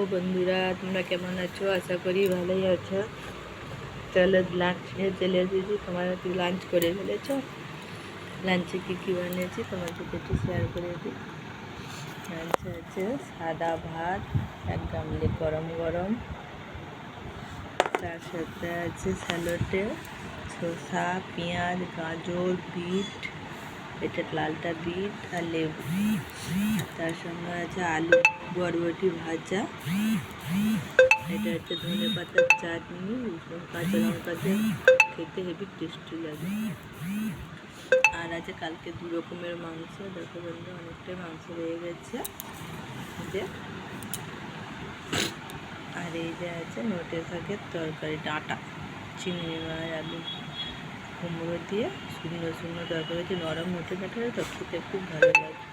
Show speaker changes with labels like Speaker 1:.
Speaker 1: বন্ধুরা, তোমরা কেমন আছো? আশা করি ভালোই আছো। চলো লাঞ্চ নিয়ে চলে এসেছি। তোমরা কি লাঞ্চ করে ফেলেছ? লাঞ্চে কী বানিয়েছি তোমাদের একটু শেয়ার করে দিই। লাঞ্চে আছে সাদা ভাত, এক গামলে গরম গরম, তার সাথে আছে স্যালাডে শসা, পেঁয়াজ, গাজর, বিট, এটা লালটা বিট আর লেবু। তার সঙ্গে আছে আলু বরবটি ভাজা, এটা হচ্ছে ধনে পাতার চাটনি, কাঁচা লঙ্কা দিয়ে খেতে হেবি টেস্টি লাগে। আর আছে কালকে 2 রকমের মাংস। দেখো বন্ধু, অনেকটাই মাংস রয়ে গেছে যে। আর এই যে আছে নোটে শাকের তরকারি, ডাঁটা, চিংড়ি মাছ, আলু কুমড়ো দিয়ে শুকনো শুকনো তরকারি হচ্ছে। নরম নোটে ডাঁটা তো খেতে খুব ভালো লাগে।